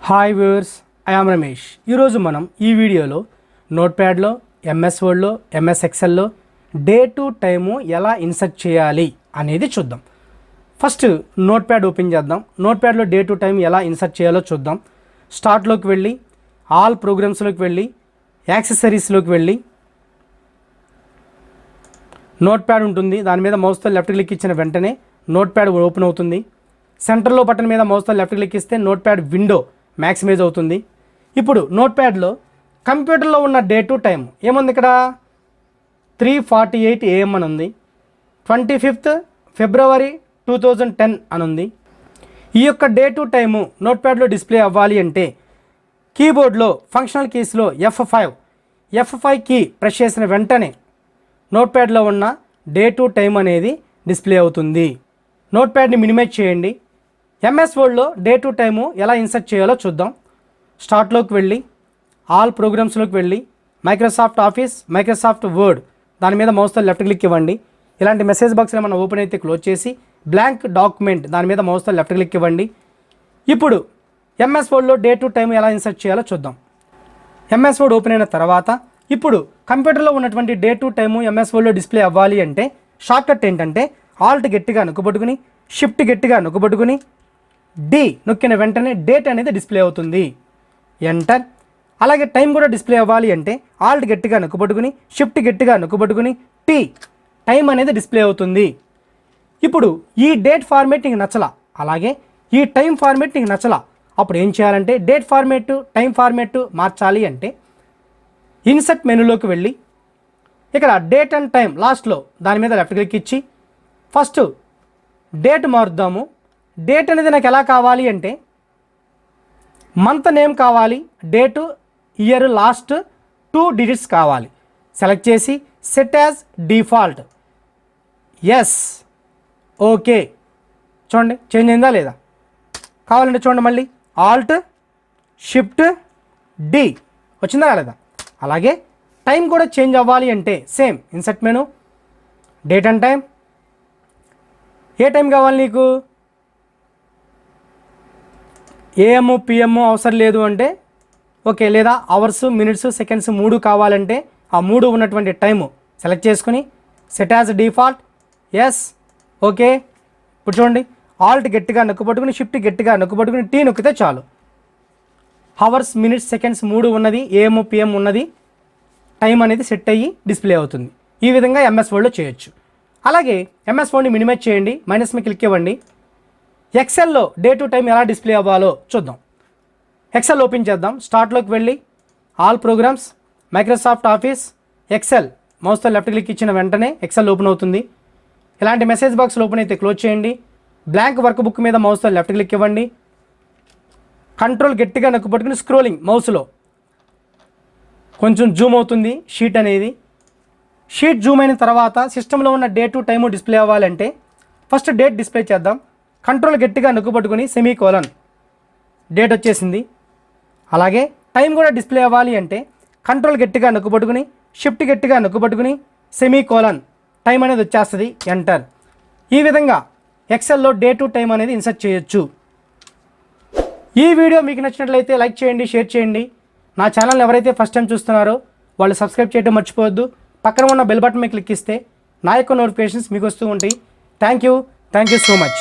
Hi viewers, I am Ramesh. ఈరోజు మనం ఈ వీడియోలో నోట్ప్యాడ్లో, ఎంఎస్ వర్డ్లో, ఎంఎస్ ఎక్సెల్లో డే టు టైము ఎలా ఇన్సర్ట్ చేయాలి అనేది చూద్దాం. ఫస్ట్ నోట్ప్యాడ్ ఓపెన్ చేద్దాం. నోట్ప్యాడ్లో డే టు టైం ఎలా ఇన్సర్ట్ చేయాలో చూద్దాం. స్టార్ట్లోకి వెళ్ళి ఆల్ ప్రోగ్రామ్స్లోకి వెళ్ళి యాక్సెసరీస్లోకి వెళ్ళి నోట్ప్యాడ్ ఉంటుంది. దాని మీద మౌస్తో లెఫ్ట్ క్లిక్ ఇచ్చిన వెంటనే నోట్ప్యాడ్ ఓపెన్ అవుతుంది. సెంటర్లో బటన్ మీద మౌస్తో లెఫ్ట్ క్లిక్ ఇస్తే నోట్ప్యాడ్ విండో మ్యాక్సిమైజ్ అవుతుంది. ఇప్పుడు నోట్ప్యాడ్లో కంప్యూటర్లో ఉన్న డే టు టైం ఏముంది? ఇక్కడ 3:48 AM అని ఉంది. 25th February 2010 అని ఉంది. ఈ యొక్క డే టు టైము నోట్ప్యాడ్లో డిస్ప్లే అవ్వాలి అంటే కీబోర్డ్లో ఫంక్షనల్ కీస్లో F5 కీ ప్రెస్ చేసిన వెంటనే నోట్ప్యాడ్లో ఉన్న డే టు టైం అనేది డిస్ప్లే అవుతుంది. నోట్ప్యాడ్ని మినిమైజ్ చేయండి. ఎంఎస్ వర్డ్లో డే టు టైము ఎలా ఇన్సర్ట్ చేయాలో చూద్దాం. స్టార్ట్లోకి వెళ్ళి ఆల్ ప్రోగ్రామ్స్లోకి వెళ్ళి మైక్రోసాఫ్ట్ ఆఫీస్, మైక్రోసాఫ్ట్ వర్డ్ దాని మీద మౌస్తో లెఫ్ట్ క్లిక్ ఇవ్వండి. ఇలాంటి మెసేజ్ బాక్స్లో మనం ఓపెన్ అయితే క్లోజ్ చేసి బ్లాంక్ డాక్యుమెంట్ దాని మీద మౌస్తో లెఫ్ట్ క్లిక్ ఇవ్వండి. ఇప్పుడు ఎంఎస్ వర్డ్లో డే టు టైం ఎలా ఇన్సర్ట్ చేయాలో చూద్దాం. ఎంఎస్ వర్డ్ ఓపెన్ అయిన తర్వాత ఇప్పుడు కంప్యూటర్లో ఉన్నటువంటి డే టు టైము ఎంఎస్ వర్డ్లో డిస్ప్లే అవ్వాలి అంటే షార్ట్కట్ ఏంటంటే ఆల్ట్ గట్టిగా నొక్కబట్టుకుని షిఫ్ట్ గట్టిగా నొక్కబట్టుకుని డి నొక్కిన వెంటనే డేట్ అనేది డిస్ప్లే అవుతుంది. ఎంటర్. అలాగే టైం కూడా డిస్ప్లే అవ్వాలి అంటే ఆల్ట్ గట్టిగా నొక్కబట్టుకుని షిఫ్ట్ గట్టిగా నొక్కబట్టుకుని టీ టైం అనేది డిస్ప్లే అవుతుంది. ఇప్పుడు ఈ డేట్ ఫార్మేట్ నీకు నచ్చలా, అలాగే ఈ టైం ఫార్మేట్ నీకు నచ్చలా, అప్పుడు ఏం చేయాలంటే డేట్ ఫార్మేట్ టైం ఫార్మేట్ మార్చాలి అంటే ఇన్సర్ట్ మెనూలోకి వెళ్ళి ఇక్కడ డేట్ అండ్ టైం లాస్ట్లో దాని మీద లెఫ్ట్ క్లిక్ ఇచ్చి ఫస్ట్ డేట్ మారుద్దాము. డేట్ అనేది నాకు ఎలా కావాలి అంటే మంత్ నేమ్ కావాలి, డేటు ఇయర్ లాస్ట్ 2 digits కావాలి. సెలెక్ట్ చేసి set as default, yes, okay. చూడండి చేంజ్ అయిందా లేదా? కావాలంటే చూడండి మళ్ళీ ఆల్ట్ షిఫ్ట్ డి వచ్చిందా లేదా? అలాగే టైం కూడా చేంజ్ అవ్వాలి అంటే same insert menu date and time. A time కావాలి నీకు? AM PM అవసరం లేదు అంటే ఓకే, లేదా అవర్స్ మినిట్స్ సెకండ్స్ 3 కావాలంటే ఆ 3 ఉన్నటువంటి టైము సెలెక్ట్ చేసుకుని set as default, yes, okay. ఇప్పుడు చూడండి ఆల్ట్ గట్టిగా నొక్కబట్టుకుని షిఫ్ట్ గట్టిగా నొక్కబట్టుకుని టీ నొక్కితే చాలు అవర్స్ మినిట్స్ సెకండ్స్ 3 ఉన్నది, AM PM ఉన్నది, టైం అనేది సెట్ అయ్యి డిస్ప్లే అవుతుంది. ఈ విధంగా ఎంఎస్ వర్డ్లో చేయొచ్చు. అలాగే ఎంఎస్ వర్డ్ని మినిమైజ్ చేయండి, మైనస్ మీద క్లిక్ ఇవ్వండి. ఎక్సెల్లో డే టు టైం ఎలా డిస్ప్లే అవ్వాలో చూద్దాం. ఎక్సెల్ ఓపెన్ చేద్దాం. స్టార్ట్లోకి వెళ్ళి all programs, Microsoft Office, Excel మౌస్తో లెఫ్ట్ క్లిక్ ఇచ్చిన వెంటనే ఎక్సెల్ ఓపెన్ అవుతుంది. ఇలాంటి మెసేజ్ బాక్స్ ఓపెన్ అయితే క్లోజ్ చేయండి. బ్లాంక్ వర్క్ బుక్ మీద మౌస్తో లెఫ్ట్ క్లిక్ ఇవ్వండి. కంట్రోల్ గట్టిగా నొక్కబట్టుకుని స్క్రోలింగ్ మౌస్లో కొంచెం జూమ్ అవుతుంది షీట్ అనేది. షీట్ జూమ్ అయిన తర్వాత సిస్టంలో ఉన్న డే టు టైము డిస్ప్లే అవ్వాలంటే ఫస్ట్ డేట్ డిస్ప్లే చేద్దాం. కంట్రోల్ గట్టిగా నొక్కబట్టుకుని సెమీకోలన్ డేట్ వచ్చేసింది. అలాగే టైం కూడా డిస్ప్లే అవ్వాలి అంటే కంట్రోల్ గట్టిగా నొక్కబట్టుకుని షిఫ్ట్ గట్టిగా నొక్కబట్టుకుని సెమీకోలన్ టైం అనేది వచ్చేస్తుంది, ఎంటర్. ఈ విధంగా ఎక్సెల్లో డే టు టైం అనేది ఇన్సర్ట్ చేయొచ్చు. ఈ వీడియో మీకు నచ్చినట్లయితే లైక్ చేయండి, షేర్ చేయండి. నా ఛానల్ని ఎవరైతే ఫస్ట్ టైం చూస్తున్నారో వాళ్ళు సబ్స్క్రైబ్ చేయడం మర్చిపోవద్దు. పక్కన ఉన్న బెల్ బటన్ మీద క్లిక్ ఇస్తే నా యొక్క నోటిఫికేషన్స్ మీకు వస్తూ ఉంటాయి. Thank you so much.